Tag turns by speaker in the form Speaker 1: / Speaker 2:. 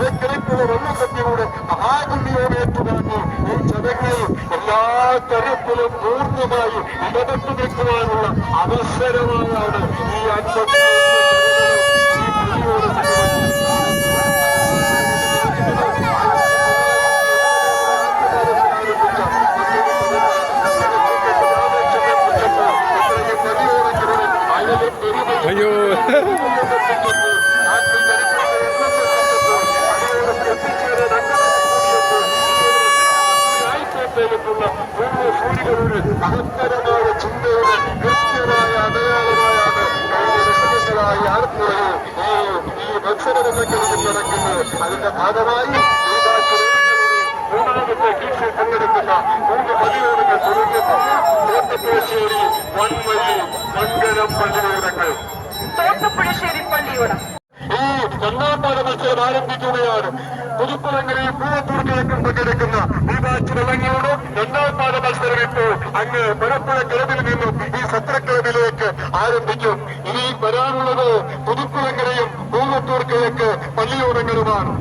Speaker 1: ഇടക്കിടക്കുള്ള വെള്ളക്കെട്ടിലൂടെ മഹാപുണ്യവും ഏറ്റുവാങ്ങി ഈ ചടങ്ങിൽ എല്ലാ തരത്തിലും പൂർണ്ണമായി ഇടപെട്ടു നിൽക്കുവാനുള്ള അവസരമായാണ് ഈ 50
Speaker 2: അയ്യോ
Speaker 1: മഹത്തരമായ ചിന്തയുടെ കൃത്യമായ അടയാളമായാണ് ദശകങ്ങളായി ആർപ്പുറയിൽ ഈ മത്സരരംഗങ്ങളിൽ നടക്കുന്നത്. അതിന്റെ ഭാഗമായി മൂന്നാമത്തെ കീഴ്ചയിൽ പങ്കെടുക്കുന്ന 3 പതിയോടങ്ങൾ തുടങ്ങിയപ്പോൾ തോട്ടപ്പുഴശ്ശേരി വൻവഴി മംഗലം പള്ളിയോടങ്ങൾ ഈ 2ാം പാദ മത്സരം ആരംഭിക്കുകയാണ്. പുതുക്കുളങ്ങരയിൽ പൂവത്തൂർ കിഴക്കും പങ്കെടുക്കുന്ന ദീപാച്ചി വെള്ളങ്ങളുടെ 2ാം പാദ മത്സരം ഇപ്പോൾ അങ്ങ് പരപ്പുഴ ക്ലബിൽ നിന്നും ഈ സത്ര ക്ലബിലേക്ക് ആരംഭിക്കും. ഇനി വരാനുള്ളത് പുതുക്കുളങ്ങരയും പൂവത്തൂർ കിഴക്ക് പള്ളിയോടങ്ങളുമാണ്.